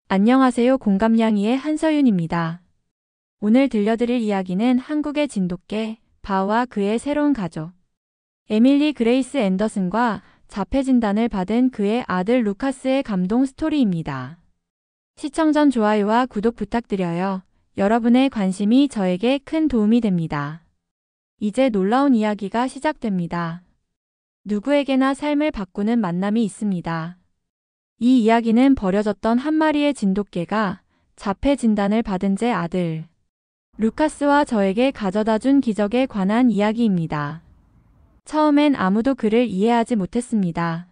안녕하세요. 공감냥이의 한서윤입니다. 오늘 들려드릴 이야기는 한국의 진돗개 바우와 그의 새로운 가족 에밀리 그레이스 앤더슨과 자폐 진단을 받은 그의 아들 루카스의 감동 스토리입니다. 시청 전 좋아요와 구독 부탁드려요. 여러분의 관심이 저에게 큰 도움이 됩니다. 이제 놀라운 이야기가 시작됩니다. 누구에게나 삶을 바꾸는 만남이 있습니다. 이 이야기는 버려졌던 한 마리의 진돗개가 자폐 진단을 받은 제 아들 루카스와 저에게 가져다준 기적에 관한 이야기입니다. 처음엔 아무도 그를 이해하지 못했습니다.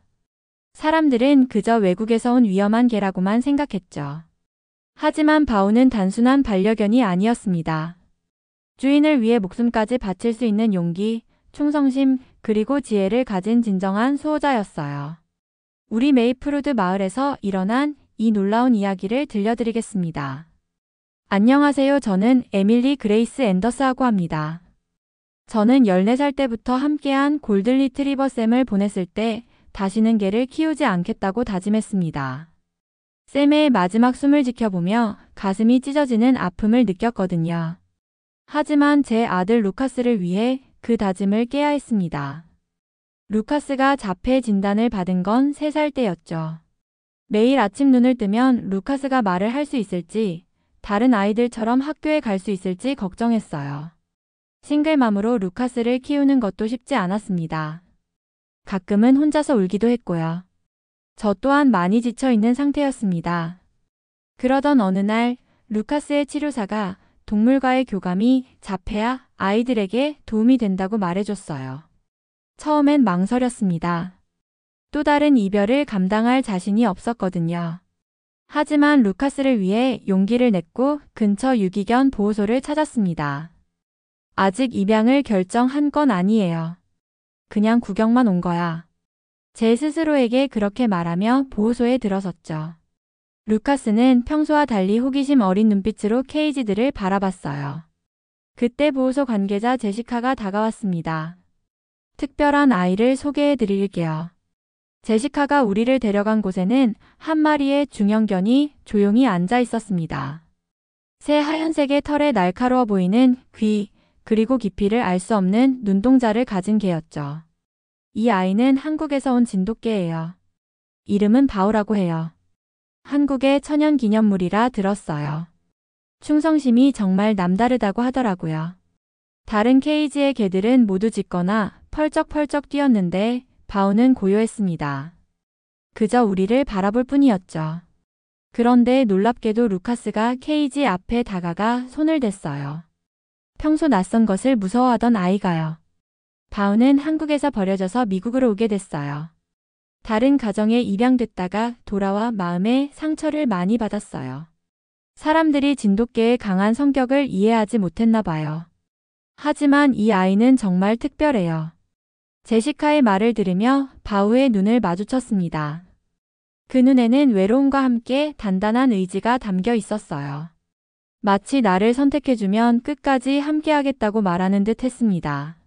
사람들은 그저 외국에서 온 위험한 개라고만 생각했죠. 하지만 바우는 단순한 반려견이 아니었습니다. 주인을 위해 목숨까지 바칠 수 있는 용기, 충성심, 그리고 지혜를 가진 진정한 수호자였어요. 우리 메이플우드 마을에서 일어난 이 놀라운 이야기를 들려드리겠습니다. 안녕하세요. 저는 에밀리 그레이스 앤더스라고 합니다. 저는 14살 때부터 함께한 골든 리트리버 샘을 보냈을 때 다시는 개를 키우지 않겠다고 다짐했습니다. 샘의 마지막 숨을 지켜보며 가슴이 찢어지는 아픔을 느꼈거든요. 하지만 제 아들 루카스를 위해 그 다짐을 깨야 했습니다. 루카스가 자폐 진단을 받은 건 3살 때였죠. 매일 아침 눈을 뜨면 루카스가 말을 할 수 있을지, 다른 아이들처럼 학교에 갈 수 있을지 걱정했어요. 싱글맘으로 루카스를 키우는 것도 쉽지 않았습니다. 가끔은 혼자서 울기도 했고요. 저 또한 많이 지쳐있는 상태였습니다. 그러던 어느 날 루카스의 치료사가 동물과의 교감이 자폐아 아이들에게 도움이 된다고 말해줬어요. 처음엔 망설였습니다. 또 다른 이별을 감당할 자신이 없었거든요. 하지만 루카스를 위해 용기를 냈고 근처 유기견 보호소를 찾았습니다. 아직 입양을 결정한 건 아니에요. 그냥 구경만 온 거야. 제 스스로에게 그렇게 말하며 보호소에 들어섰죠. 루카스는 평소와 달리 호기심 어린 눈빛으로 케이지들을 바라봤어요. 그때 보호소 관계자 제시카가 다가왔습니다. 특별한 아이를 소개해 드릴게요. 제시카가 우리를 데려간 곳에는 한 마리의 중형견이 조용히 앉아 있었습니다. 새 하얀색의 털에 날카로워 보이는 귀, 그리고 깊이를 알 수 없는 눈동자를 가진 개였죠. 이 아이는 한국에서 온 진돗개예요. 이름은 바우라고 해요. 한국의 천연 기념물이라 들었어요. 충성심이 정말 남다르다고 하더라고요. 다른 케이지의 개들은 모두 짖거나 펄쩍펄쩍 뛰었는데 바우는 고요했습니다. 그저 우리를 바라볼 뿐이었죠. 그런데 놀랍게도 루카스가 케이지 앞에 다가가 손을 댔어요. 평소 낯선 것을 무서워하던 아이가요. 바우는 한국에서 버려져서 미국으로 오게 됐어요. 다른 가정에 입양됐다가 돌아와 마음에 상처를 많이 받았어요. 사람들이 진돗개의 강한 성격을 이해하지 못했나 봐요. 하지만 이 아이는 정말 특별해요. 제시카의 말을 들으며 바우의 눈을 마주쳤습니다. 그 눈에는 외로움과 함께 단단한 의지가 담겨 있었어요. 마치 나를 선택해주면 끝까지 함께하겠다고 말하는 듯 했습니다.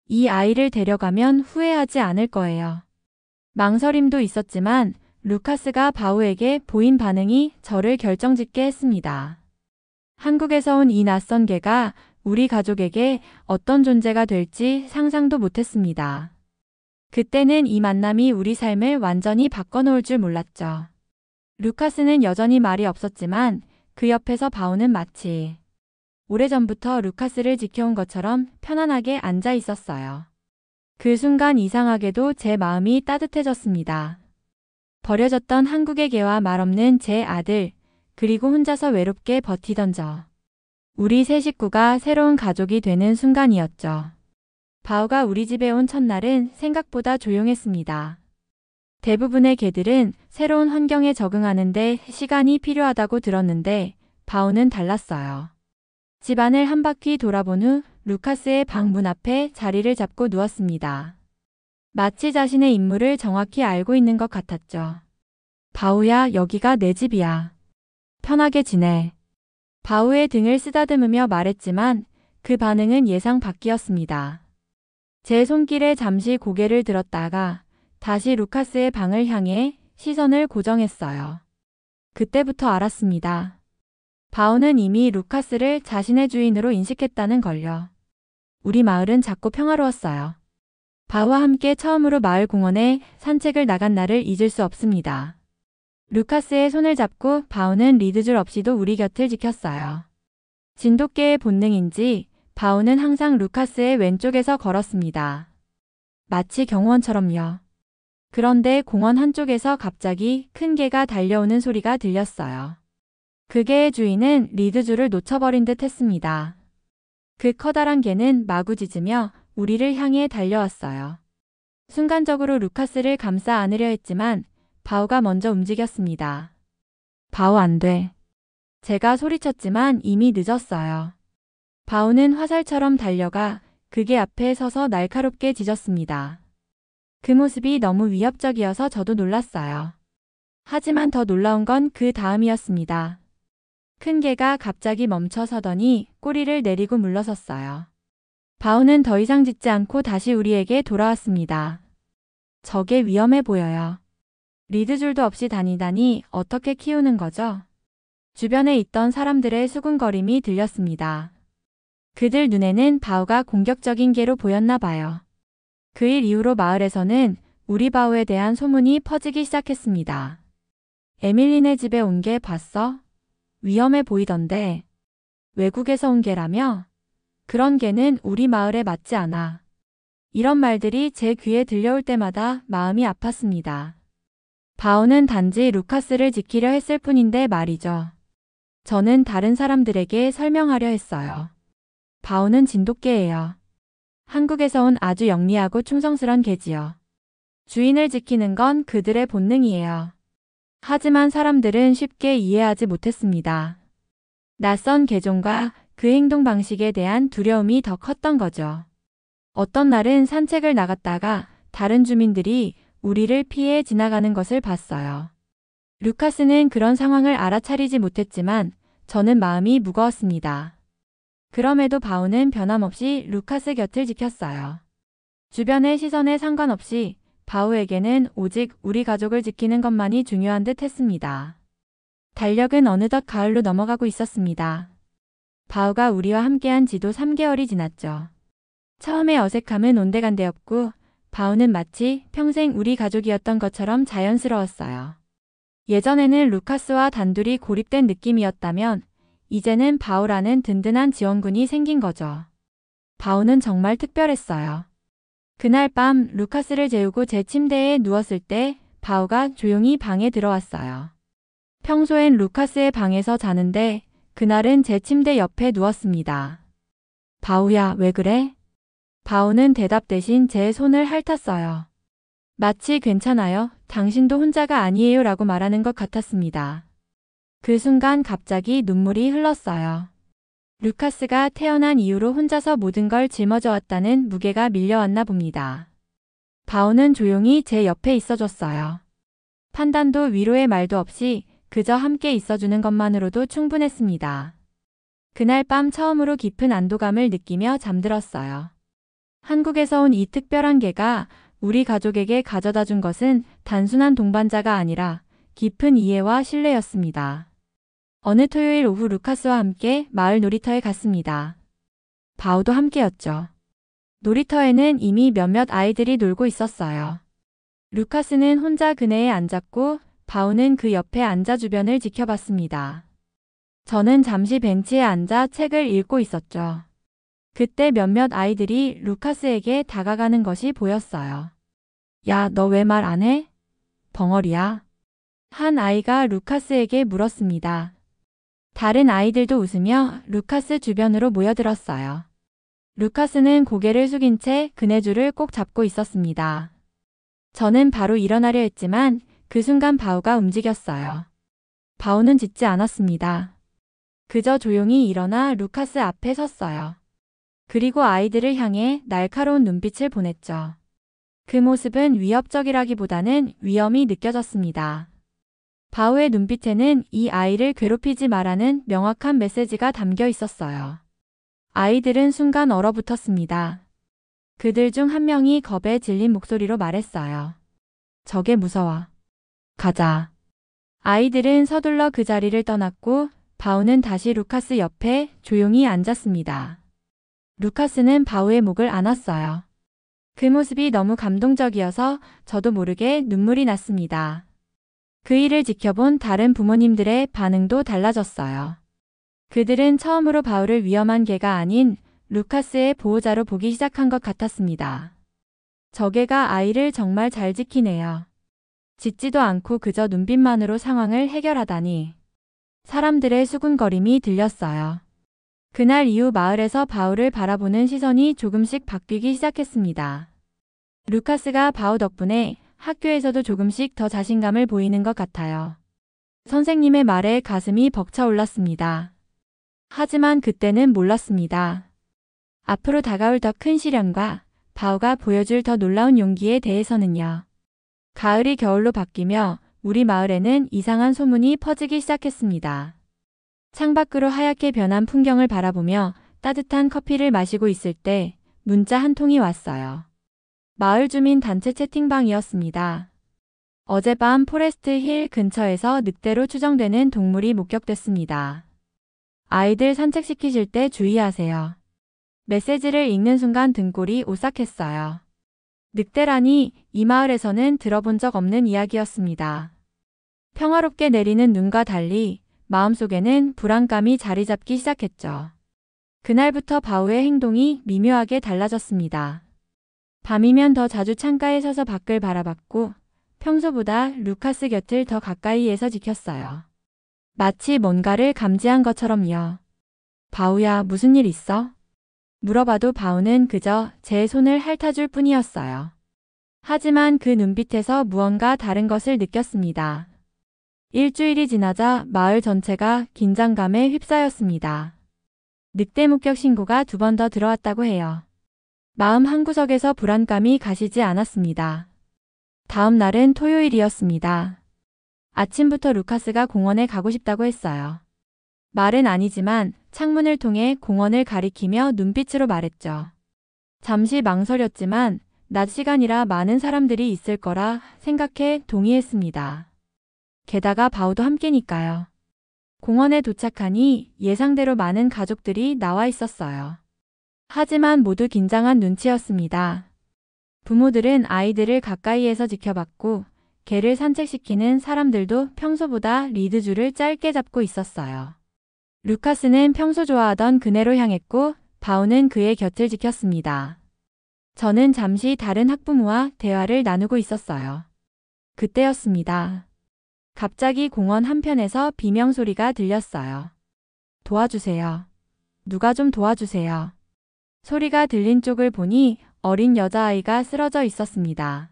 이 아이를 데려가면 후회하지 않을 거예요. 망설임도 있었지만 루카스가 바우에게 보인 반응이 저를 결정짓게 했습니다. 한국에서 온 이 낯선 개가 우리 가족에게 어떤 존재가 될지 상상도 못했습니다. 그때는 이 만남이 우리 삶을 완전히 바꿔놓을 줄 몰랐죠. 루카스는 여전히 말이 없었지만 그 옆에서 바우는 마치 오래전부터 루카스를 지켜온 것처럼 편안하게 앉아 있었어요. 그 순간 이상하게도 제 마음이 따뜻해졌습니다. 버려졌던 한국의 개와 말없는 제 아들, 그리고 혼자서 외롭게 버티던 저. 우리 세 식구가 새로운 가족이 되는 순간이었죠. 바우가 우리 집에 온 첫날은 생각보다 조용했습니다. 대부분의 개들은 새로운 환경에 적응하는데 시간이 필요하다고 들었는데 바우는 달랐어요. 집안을 한 바퀴 돌아본 후 루카스의 방문 앞에 자리를 잡고 누웠습니다. 마치 자신의 임무를 정확히 알고 있는 것 같았죠. 바우야, 여기가 내 집이야. 편하게 지내. 바우의 등을 쓰다듬으며 말했지만 그 반응은 예상 밖이었습니다. 제 손길에 잠시 고개를 들었다가 다시 루카스의 방을 향해 시선을 고정했어요. 그때부터 알았습니다. 바오는 이미 루카스를 자신의 주인으로 인식했다는 걸요. 우리 마을은 작고 평화로웠어요. 바오와 함께 처음으로 마을 공원에 산책을 나간 날을 잊을 수 없습니다. 루카스의 손을 잡고 바오는 리드줄 없이도 우리 곁을 지켰어요. 진돗개의 본능인지 바오는 항상 루카스의 왼쪽에서 걸었습니다. 마치 경호원처럼요. 그런데 공원 한쪽에서 갑자기 큰 개가 달려오는 소리가 들렸어요. 그 개의 주인은 리드줄을 놓쳐버린 듯 했습니다. 그 커다란 개는 마구 짖으며 우리를 향해 달려왔어요. 순간적으로 루카스를 감싸 안으려 했지만 바오가 먼저 움직였습니다. 바오 안 돼. 제가 소리쳤지만 이미 늦었어요. 바오는 화살처럼 달려가 그 개 앞에 서서 날카롭게 짖었습니다. 그 모습이 너무 위협적이어서 저도 놀랐어요. 하지만 더 놀라운 건 그 다음이었습니다. 큰 개가 갑자기 멈춰 서더니 꼬리를 내리고 물러섰어요. 바오는 더 이상 짖지 않고 다시 우리에게 돌아왔습니다. 저게 위험해 보여요. 리드줄도 없이 다니다니 어떻게 키우는 거죠? 주변에 있던 사람들의 수군거림이 들렸습니다. 그들 눈에는 바오가 공격적인 개로 보였나 봐요. 그 일 이후로 마을에서는 우리 바오에 대한 소문이 퍼지기 시작했습니다. 에밀리네 집에 온 개 봤어? 위험해 보이던데. 외국에서 온 개라며? 그런 개는 우리 마을에 맞지 않아. 이런 말들이 제 귀에 들려올 때마다 마음이 아팠습니다. 바오는 단지 루카스를 지키려 했을 뿐인데 말이죠. 저는 다른 사람들에게 설명하려 했어요. 바오는 진돗개예요. 한국에서 온 아주 영리하고 충성스런 개지요. 주인을 지키는 건 그들의 본능이에요. 하지만 사람들은 쉽게 이해하지 못했습니다. 낯선 개종과 그 행동 방식에 대한 두려움이 더 컸던 거죠. 어떤 날은 산책을 나갔다가 다른 주민들이 우리를 피해 지나가는 것을 봤어요. 루카스는 그런 상황을 알아차리지 못했지만 저는 마음이 무거웠습니다. 그럼에도 바오는 변함없이 루카스 곁을 지켰어요. 주변의 시선에 상관없이 바오에게는 오직 우리 가족을 지키는 것만이 중요한 듯 했습니다. 달력은 어느덧 가을로 넘어가고 있었습니다. 바오가 우리와 함께한 지도 3개월이 지났죠. 처음에 어색함은 온데간데였고 바오는 마치 평생 우리 가족이었던 것처럼 자연스러웠어요. 예전에는 루카스와 단둘이 고립된 느낌이었다면 이제는 바오라는 든든한 지원군이 생긴 거죠. 바오는 정말 특별했어요. 그날 밤 루카스를 재우고 제 침대에 누웠을 때 바오가 조용히 방에 들어왔어요. 평소엔 루카스의 방에서 자는데 그날은 제 침대 옆에 누웠습니다. 바오야, 왜 그래? 바오는 대답 대신 제 손을 핥았어요. 마치 괜찮아요. 당신도 혼자가 아니에요 라고 말하는 것 같았습니다. 그 순간 갑자기 눈물이 흘렀어요. 루카스가 태어난 이후로 혼자서 모든 걸 짊어져 왔다는 무게가 밀려왔나 봅니다. 바오는 조용히 제 옆에 있어줬어요. 판단도 위로의 말도 없이 그저 함께 있어주는 것만으로도 충분했습니다. 그날 밤 처음으로 깊은 안도감을 느끼며 잠들었어요. 한국에서 온 이 특별한 개가 우리 가족에게 가져다 준 것은 단순한 동반자가 아니라 깊은 이해와 신뢰였습니다. 어느 토요일 오후 루카스와 함께 마을 놀이터에 갔습니다. 바오도 함께였죠. 놀이터에는 이미 몇몇 아이들이 놀고 있었어요. 루카스는 혼자 그네에 앉았고 바오는 그 옆에 앉아 주변을 지켜봤습니다. 저는 잠시 벤치에 앉아 책을 읽고 있었죠. 그때 몇몇 아이들이 루카스에게 다가가는 것이 보였어요. 야, 너 왜 말 안 해? 벙어리야. 한 아이가 루카스에게 물었습니다. 다른 아이들도 웃으며 루카스 주변으로 모여들었어요. 루카스는 고개를 숙인 채 그네줄을 꼭 잡고 있었습니다. 저는 바로 일어나려 했지만 그 순간 바오가 움직였어요. 바오는 짖지 않았습니다. 그저 조용히 일어나 루카스 앞에 섰어요. 그리고 아이들을 향해 날카로운 눈빛을 보냈죠. 그 모습은 위협적이라기보다는 위험이 느껴졌습니다. 바오의 눈빛에는 이 아이를 괴롭히지 말라는 명확한 메시지가 담겨 있었어요. 아이들은 순간 얼어붙었습니다. 그들 중 한 명이 겁에 질린 목소리로 말했어요. 저게 무서워. 가자. 아이들은 서둘러 그 자리를 떠났고 바우는 다시 루카스 옆에 조용히 앉았습니다. 루카스는 바우의 목을 안았어요. 그 모습이 너무 감동적이어서 저도 모르게 눈물이 났습니다. 그 일을 지켜본 다른 부모님들의 반응도 달라졌어요. 그들은 처음으로 바우를 위험한 개가 아닌 루카스의 보호자로 보기 시작한 것 같았습니다. 저 개가 아이를 정말 잘 지키네요. 짖지도 않고 그저 눈빛만으로 상황을 해결하다니. 사람들의 수군거림이 들렸어요. 그날 이후 마을에서 바우를 바라보는 시선이 조금씩 바뀌기 시작했습니다. 루카스가 바우 덕분에 학교에서도 조금씩 더 자신감을 보이는 것 같아요. 선생님의 말에 가슴이 벅차올랐습니다. 하지만 그때는 몰랐습니다. 앞으로 다가올 더 큰 시련과 바우가 보여줄 더 놀라운 용기에 대해서는요. 가을이 겨울로 바뀌며 우리 마을에는 이상한 소문이 퍼지기 시작했습니다. 창밖으로 하얗게 변한 풍경을 바라보며 따뜻한 커피를 마시고 있을 때 문자 한 통이 왔어요. 마을 주민 단체 채팅방이었습니다. 어젯밤 포레스트 힐 근처에서 늑대로 추정되는 동물이 목격됐습니다. 아이들 산책시키실 때 주의하세요. 메시지를 읽는 순간 등골이 오싹했어요. 늑대라니 이 마을에서는 들어본 적 없는 이야기였습니다. 평화롭게 내리는 눈과 달리 마음속에는 불안감이 자리 잡기 시작했죠. 그날부터 바우의 행동이 미묘하게 달라졌습니다. 밤이면 더 자주 창가에 서서 밖을 바라봤고 평소보다 루카스 곁을 더 가까이에서 지켰어요. 마치 뭔가를 감지한 것처럼요. 바우야, 무슨 일 있어? 물어봐도 바우는 그저 제 손을 핥아줄 뿐이었어요. 하지만 그 눈빛에서 무언가 다른 것을 느꼈습니다. 일주일이 지나자 마을 전체가 긴장감에 휩싸였습니다. 늑대 목격 신고가 2번 더 들어왔다고 해요. 마음 한구석에서 불안감이 가시지 않았습니다. 다음 날은 토요일이었습니다. 아침부터 루카스가 공원에 가고 싶다고 했어요. 말은 아니지만 창문을 통해 공원을 가리키며 눈빛으로 말했죠. 잠시 망설였지만 낮 시간이라 많은 사람들이 있을 거라 생각해 동의했습니다. 게다가 바우도 함께니까요. 공원에 도착하니 예상대로 많은 가족들이 나와 있었어요. 하지만 모두 긴장한 눈치였습니다. 부모들은 아이들을 가까이에서 지켜봤고 개를 산책시키는 사람들도 평소보다 리드줄을 짧게 잡고 있었어요. 루카스는 평소 좋아하던 그네로 향했고 바우는 그의 곁을 지켰습니다. 저는 잠시 다른 학부모와 대화를 나누고 있었어요. 그때였습니다. 갑자기 공원 한편에서 비명소리가 들렸어요. 도와주세요. 누가 좀 도와주세요. 소리가 들린 쪽을 보니 어린 여자아이가 쓰러져 있었습니다.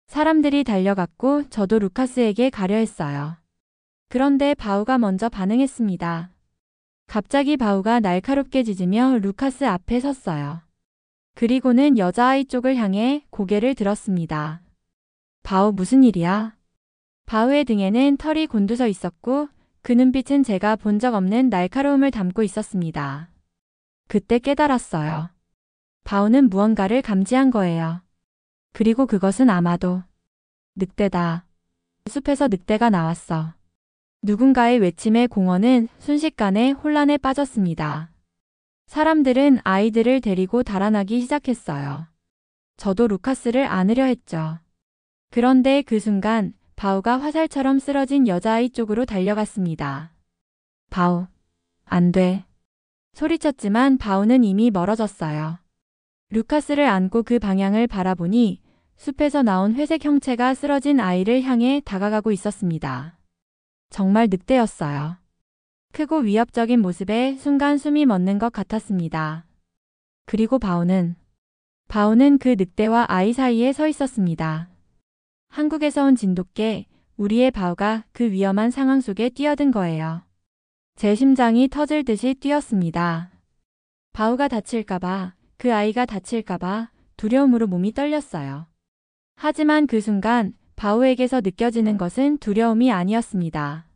사람들이 달려갔고 저도 루카스에게 가려 했어요. 그런데 바우가 먼저 반응했습니다. 갑자기 바우가 날카롭게 짖으며 루카스 앞에 섰어요. 그리고는 여자아이 쪽을 향해 고개를 들었습니다. 바우, 무슨 일이야? 바우의 등에는 털이 곤두서 있었고 그 눈빛은 제가 본 적 없는 날카로움을 담고 있었습니다. 그때 깨달았어요. 바우는 무언가를 감지한 거예요. 그리고 그것은 아마도 늑대다. 숲에서 늑대가 나왔어. 누군가의 외침에 공원은 순식간에 혼란에 빠졌습니다. 사람들은 아이들을 데리고 달아나기 시작했어요. 저도 루카스를 안으려 했죠. 그런데 그 순간 바우가 화살처럼 쓰러진 여자아이 쪽으로 달려갔습니다. 바우, 안 돼. 소리쳤지만 바우는 이미 멀어졌어요. 루카스를 안고 그 방향을 바라보니 숲에서 나온 회색 형체가 쓰러진 아이를 향해 다가가고 있었습니다. 정말 늑대였어요. 크고 위협적인 모습에 순간 숨이 멎는 것 같았습니다. 그리고 바우는 그 늑대와 아이 사이에 서 있었습니다. 한국에서 온 진돗개, 우리의 바우가 그 위험한 상황 속에 뛰어든 거예요. 제 심장이 터질 듯이 뛰었습니다. 바우가 다칠까봐, 그 아이가 다칠까봐 두려움으로 몸이 떨렸어요. 하지만 그 순간 바우에게서 느껴지는 것은 두려움이 아니었습니다.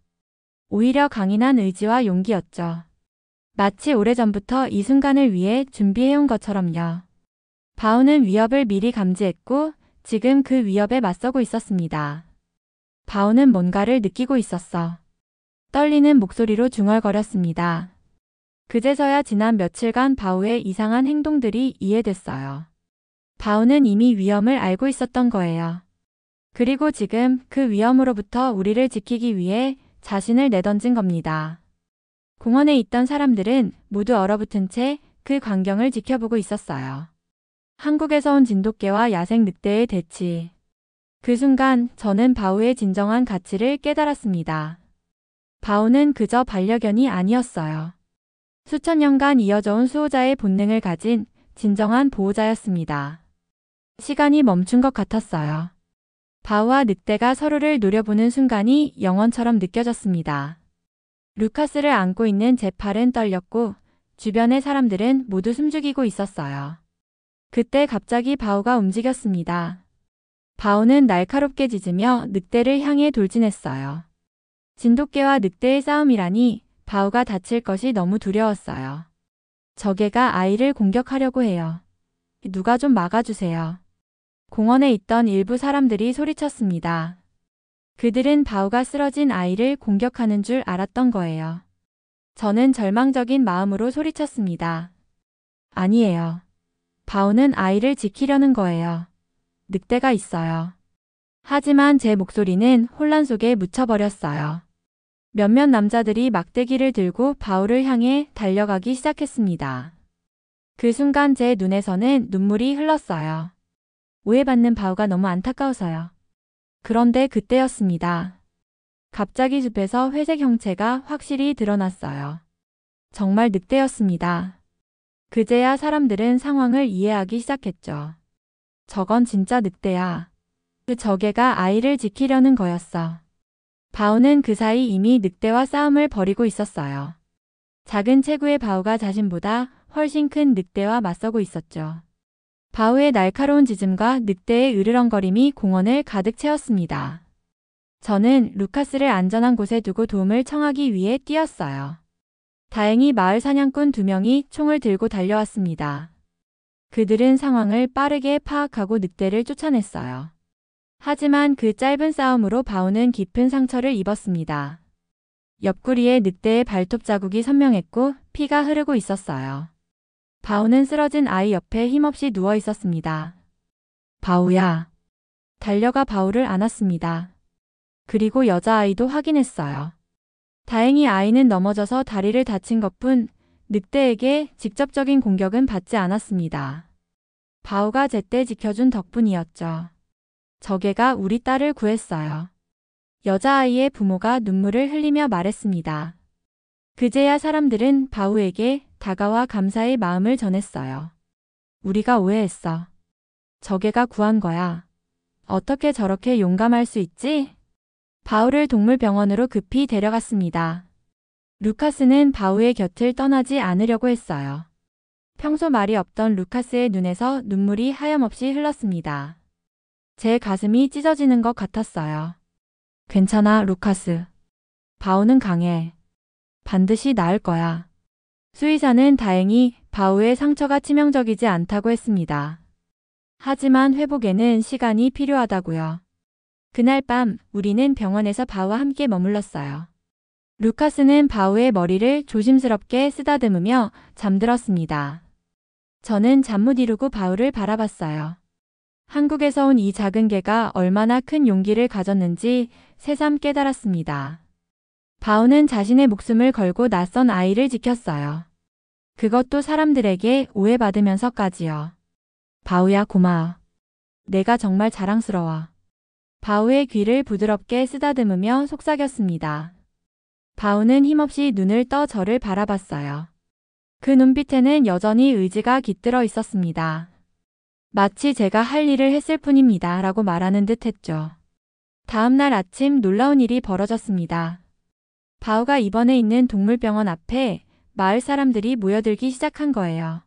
오히려 강인한 의지와 용기였죠. 마치 오래전부터 이 순간을 위해 준비해온 것처럼요. 바우는 위협을 미리 감지했고 지금 그 위협에 맞서고 있었습니다. 바오는 뭔가를 느끼고 있었어. 떨리는 목소리로 중얼거렸습니다. 그제서야 지난 며칠간 바오의 이상한 행동들이 이해됐어요. 바오는 이미 위험을 알고 있었던 거예요. 그리고 지금 그 위험으로부터 우리를 지키기 위해 자신을 내던진 겁니다. 공원에 있던 사람들은 모두 얼어붙은 채 그 광경을 지켜보고 있었어요. 한국에서 온 진돗개와 야생 늑대의 대치. 그 순간 저는 바오의 진정한 가치를 깨달았습니다. 바오는 그저 반려견이 아니었어요. 수천 년간 이어져 온 수호자의 본능을 가진 진정한 보호자였습니다. 시간이 멈춘 것 같았어요. 바오와 늑대가 서로를 노려보는 순간이 영원처럼 느껴졌습니다. 루카스를 안고 있는 제 팔은 떨렸고 주변의 사람들은 모두 숨죽이고 있었어요. 그때 갑자기 바오가 움직였습니다. 바오는 날카롭게 짖으며 늑대를 향해 돌진했어요. 진돗개와 늑대의 싸움이라니 바오가 다칠 것이 너무 두려웠어요. 저 개가 아이를 공격하려고 해요. 누가 좀 막아주세요. 공원에 있던 일부 사람들이 소리쳤습니다. 그들은 바오가 쓰러진 아이를 공격하는 줄 알았던 거예요. 저는 절망적인 마음으로 소리쳤습니다. 아니에요. 바오는 아이를 지키려는 거예요. 늑대가 있어요. 하지만 제 목소리는 혼란 속에 묻혀버렸어요. 몇몇 남자들이 막대기를 들고 바오를 향해 달려가기 시작했습니다. 그 순간 제 눈에서는 눈물이 흘렀어요. 오해받는 바오가 너무 안타까워서요. 그런데 그때였습니다. 갑자기 숲에서 회색 형체가 확실히 드러났어요. 정말 늑대였습니다. 그제야 사람들은 상황을 이해하기 시작했죠. 저건 진짜 늑대야. 그 저개가 아이를 지키려는 거였어. 바오는 그 사이 이미 늑대와 싸움을 벌이고 있었어요. 작은 체구의 바오가 자신보다 훨씬 큰 늑대와 맞서고 있었죠. 바오의 날카로운 짖음과 늑대의 으르렁거림이 공원을 가득 채웠습니다. 저는 루카스를 안전한 곳에 두고 도움을 청하기 위해 뛰었어요. 다행히 마을 사냥꾼 2명이 총을 들고 달려왔습니다. 그들은 상황을 빠르게 파악하고 늑대를 쫓아냈어요. 하지만 그 짧은 싸움으로 바오는 깊은 상처를 입었습니다. 옆구리에 늑대의 발톱 자국이 선명했고 피가 흐르고 있었어요. 바오는 쓰러진 아이 옆에 힘없이 누워 있었습니다. 바오야. 달려가 바오를 안았습니다. 그리고 여자아이도 확인했어요. 다행히 아이는 넘어져서 다리를 다친 것뿐 늑대에게 직접적인 공격은 받지 않았습니다. 바오가 제때 지켜준 덕분이었죠. 저개가 우리 딸을 구했어요. 여자아이의 부모가 눈물을 흘리며 말했습니다. 그제야 사람들은 바오에게 다가와 감사의 마음을 전했어요. 우리가 오해했어. 저개가 구한 거야. 어떻게 저렇게 용감할 수 있지? 바오를 동물병원으로 급히 데려갔습니다. 루카스는 바오의 곁을 떠나지 않으려고 했어요. 평소 말이 없던 루카스의 눈에서 눈물이 하염없이 흘렀습니다. 제 가슴이 찢어지는 것 같았어요. 괜찮아, 루카스. 바오는 강해. 반드시 나을 거야. 수의사는 다행히 바오의 상처가 치명적이지 않다고 했습니다. 하지만 회복에는 시간이 필요하다고요. 그날 밤 우리는 병원에서 바오와 함께 머물렀어요. 루카스는 바오의 머리를 조심스럽게 쓰다듬으며 잠들었습니다. 저는 잠 못 이루고 바오를 바라봤어요. 한국에서 온 이 작은 개가 얼마나 큰 용기를 가졌는지 새삼 깨달았습니다. 바오는 자신의 목숨을 걸고 낯선 아이를 지켰어요. 그것도 사람들에게 오해받으면서까지요. 바오야, 고마워. 내가 정말 자랑스러워. 바오의 귀를 부드럽게 쓰다듬으며 속삭였습니다. 바오는 힘없이 눈을 떠 저를 바라봤어요. 그 눈빛에는 여전히 의지가 깃들어 있었습니다. 마치 제가 할 일을 했을 뿐입니다 라고 말하는 듯 했죠. 다음 날 아침 놀라운 일이 벌어졌습니다. 바오가 입원해 있는 동물병원 앞에 마을 사람들이 모여들기 시작한 거예요.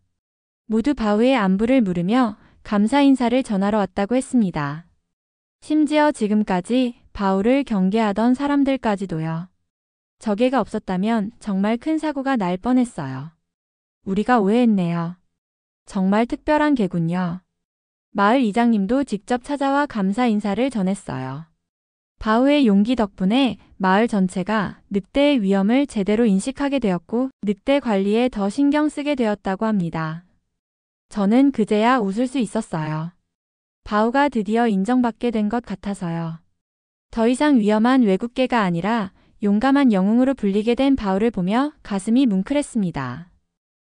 모두 바오의 안부를 물으며 감사 인사를 전하러 왔다고 했습니다. 심지어 지금까지 바오를 경계하던 사람들까지도요. 저개가 없었다면 정말 큰 사고가 날 뻔했어요. 우리가 오해했네요. 정말 특별한 개군요. 마을 이장님도 직접 찾아와 감사 인사를 전했어요. 바우의 용기 덕분에 마을 전체가 늑대의 위험을 제대로 인식하게 되었고 늑대 관리에 더 신경 쓰게 되었다고 합니다. 저는 그제야 웃을 수 있었어요. 바우가 드디어 인정받게 된 것 같아서요. 더 이상 위험한 외국계가 아니라 용감한 영웅으로 불리게 된 바우를 보며 가슴이 뭉클했습니다.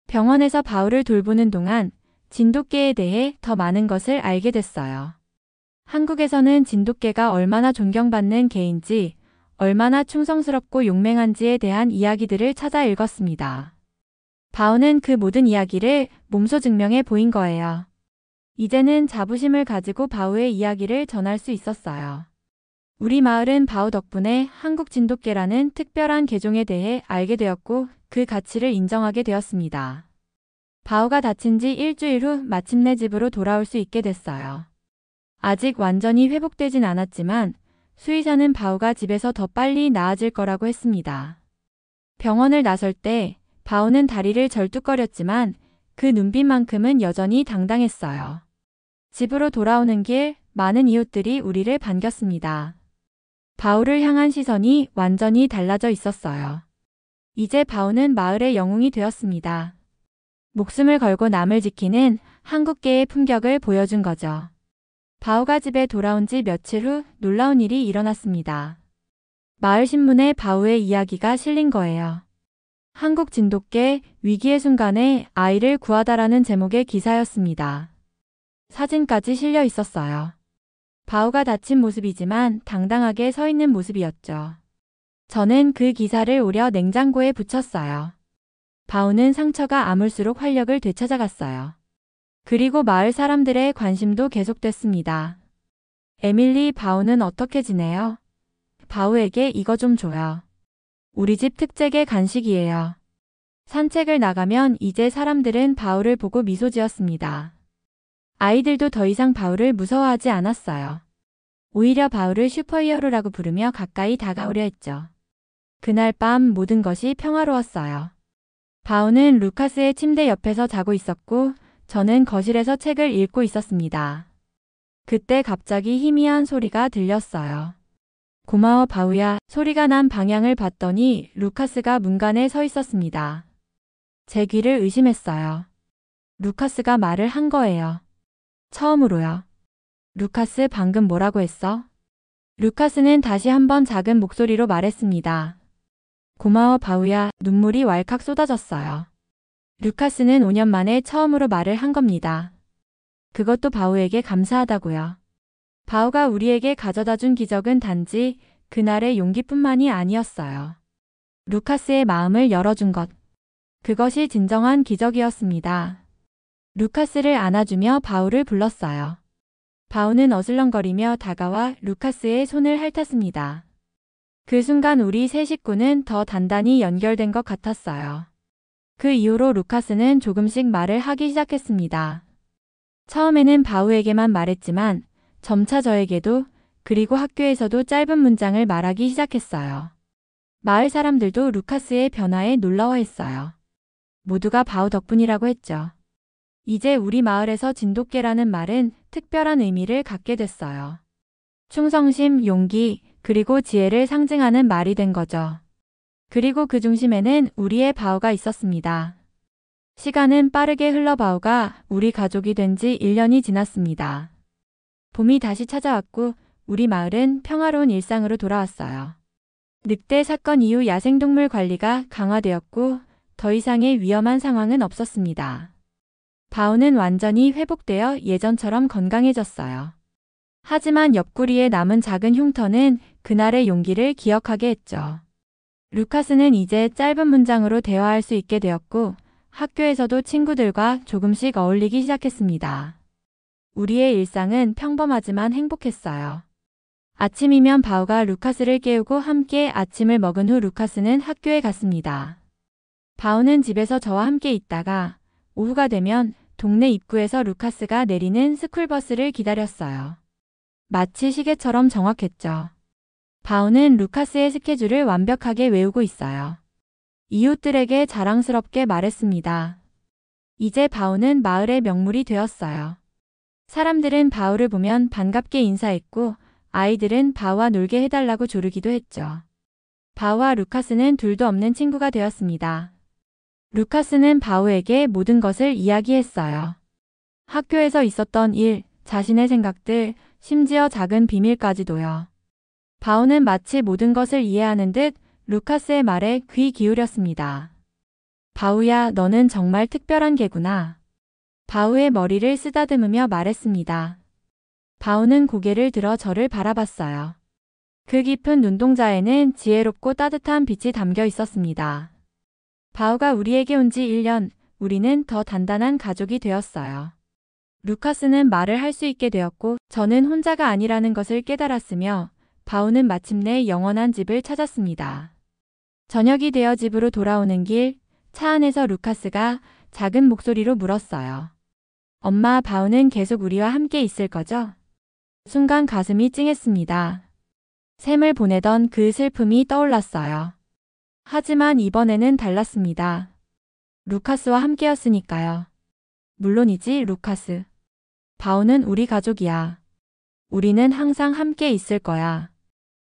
병원에서 바우를 돌보는 동안 진돗개에 대해 더 많은 것을 알게 됐어요. 한국에서는 진돗개가 얼마나 존경받는 개인지, 얼마나 충성스럽고 용맹한지에 대한 이야기들을 찾아 읽었습니다. 바우는 그 모든 이야기를 몸소 증명해 보인 거예요. 이제는 자부심을 가지고 바우의 이야기를 전할 수 있었어요. 우리 마을은 바우 덕분에 한국 진돗개라는 특별한 개종에 대해 알게 되었고 그 가치를 인정하게 되었습니다. 바우가 다친 지 일주일 후 마침내 집으로 돌아올 수 있게 됐어요. 아직 완전히 회복되진 않았지만 수의사는 바우가 집에서 더 빨리 나아질 거라고 했습니다. 병원을 나설 때 바우는 다리를 절뚝거렸지만 그 눈빛만큼은 여전히 당당했어요. 집으로 돌아오는 길 많은 이웃들이 우리를 반겼습니다. 바우를 향한 시선이 완전히 달라져 있었어요. 이제 바우는 마을의 영웅이 되었습니다. 목숨을 걸고 남을 지키는 한국계의 품격을 보여준 거죠. 바우가 집에 돌아온 지 며칠 후 놀라운 일이 일어났습니다. 마을 신문에 바우의 이야기가 실린 거예요. 한국 진돗개 위기의 순간에 아이를 구하다라는 제목의 기사였습니다. 사진까지 실려 있었어요. 바우가 다친 모습이지만 당당하게 서 있는 모습이었죠. 저는 그 기사를 오려 냉장고에 붙였어요. 바우는 상처가 아물수록 활력을 되찾아갔어요. 그리고 마을 사람들의 관심도 계속됐습니다. 에밀리, 바우는 어떻게 지내요? 바우에게 이거 좀 줘요. 우리 집 특제의 간식이에요. 산책을 나가면 이제 사람들은 바우를 보고 미소 지었습니다. 아이들도 더 이상 바우를 무서워하지 않았어요. 오히려 바우를 슈퍼히어로라고 부르며 가까이 다가오려 했죠. 그날 밤 모든 것이 평화로웠어요. 바우는 루카스의 침대 옆에서 자고 있었고 저는 거실에서 책을 읽고 있었습니다. 그때 갑자기 희미한 소리가 들렸어요. 고마워 바우야. 소리가 난 방향을 봤더니 루카스가 문간에 서 있었습니다. 제 귀를 의심했어요. 루카스가 말을 한 거예요. 처음으로요. 루카스 방금 뭐라고 했어? 루카스는 다시 한번 작은 목소리로 말했습니다. 고마워 바우야. 눈물이 왈칵 쏟아졌어요. 루카스는 5년 만에 처음으로 말을 한 겁니다. 그것도 바우에게 감사하다고요. 바우가 우리에게 가져다 준 기적은 단지 그날의 용기뿐만이 아니었어요. 루카스의 마음을 열어준 것. 그것이 진정한 기적이었습니다. 루카스를 안아주며 바우를 불렀어요. 바우는 어슬렁거리며 다가와 루카스의 손을 핥았습니다. 그 순간 우리 세 식구는 더 단단히 연결된 것 같았어요. 그 이후로 루카스는 조금씩 말을 하기 시작했습니다. 처음에는 바우에게만 말했지만 점차 저에게도 그리고 학교에서도 짧은 문장을 말하기 시작했어요. 마을 사람들도 루카스의 변화에 놀라워했어요. 모두가 바우 덕분이라고 했죠. 이제 우리 마을에서 진돗개라는 말은 특별한 의미를 갖게 됐어요. 충성심, 용기, 그리고 지혜를 상징하는 말이 된 거죠. 그리고 그 중심에는 우리의 바우가 있었습니다. 시간은 빠르게 흘러 바우가 우리 가족이 된 지 1년이 지났습니다. 봄이 다시 찾아왔고 우리 마을은 평화로운 일상으로 돌아왔어요. 늑대 사건 이후 야생동물 관리가 강화되었고 더 이상의 위험한 상황은 없었습니다. 바우는 완전히 회복되어 예전처럼 건강해졌어요. 하지만 옆구리에 남은 작은 흉터는 그날의 용기를 기억하게 했죠. 루카스는 이제 짧은 문장으로 대화할 수 있게 되었고 학교에서도 친구들과 조금씩 어울리기 시작했습니다. 우리의 일상은 평범하지만 행복했어요. 아침이면 바우가 루카스를 깨우고 함께 아침을 먹은 후 루카스는 학교에 갔습니다. 바우는 집에서 저와 함께 있다가 오후가 되면 동네 입구에서 루카스가 내리는 스쿨버스를 기다렸어요. 마치 시계처럼 정확했죠. 바우는 루카스의 스케줄을 완벽하게 외우고 있어요. 이웃들에게 자랑스럽게 말했습니다. 이제 바우는 마을의 명물이 되었어요. 사람들은 바우를 보면 반갑게 인사했고 아이들은 바우와 놀게 해달라고 조르기도 했죠. 바우와 루카스는 둘도 없는 친구가 되었습니다. 루카스는 바우에게 모든 것을 이야기했어요. 학교에서 있었던 일, 자신의 생각들, 심지어 작은 비밀까지도요. 바우는 마치 모든 것을 이해하는 듯 루카스의 말에 귀 기울였습니다. 바우야, 너는 정말 특별한 개구나. 바우의 머리를 쓰다듬으며 말했습니다. 바우는 고개를 들어 저를 바라봤어요. 그 깊은 눈동자에는 지혜롭고 따뜻한 빛이 담겨 있었습니다. 바우가 우리에게 온 지 1년, 우리는 더 단단한 가족이 되었어요. 루카스는 말을 할 수 있게 되었고 저는 혼자가 아니라는 것을 깨달았으며 바우는 마침내 영원한 집을 찾았습니다. 저녁이 되어 집으로 돌아오는 길, 차 안에서 루카스가 작은 목소리로 물었어요. 엄마, 바우는 계속 우리와 함께 있을 거죠? 순간 가슴이 찡했습니다. 샘을 보내던 그 슬픔이 떠올랐어요. 하지만 이번에는 달랐습니다. 루카스와 함께였으니까요. 물론이지, 루카스. 바우는 우리 가족이야. 우리는 항상 함께 있을 거야.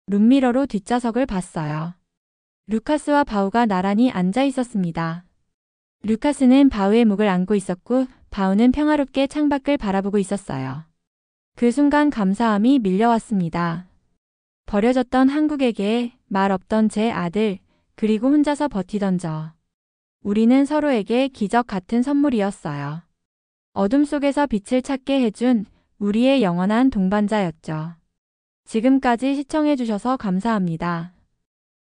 룸미러로 뒷좌석을 봤어요. 루카스와 바우가 나란히 앉아 있었습니다. 루카스는 바우의 목을 안고 있었고 바우는 평화롭게 창밖을 바라보고 있었어요. 그 순간 감사함이 밀려왔습니다. 버려졌던 한국에게 말 없던 제 아들, 그리고 혼자서 버티던 저. 우리는 서로에게 기적 같은 선물이었어요. 어둠 속에서 빛을 찾게 해준 우리의 영원한 동반자였죠. 지금까지 시청해주셔서 감사합니다.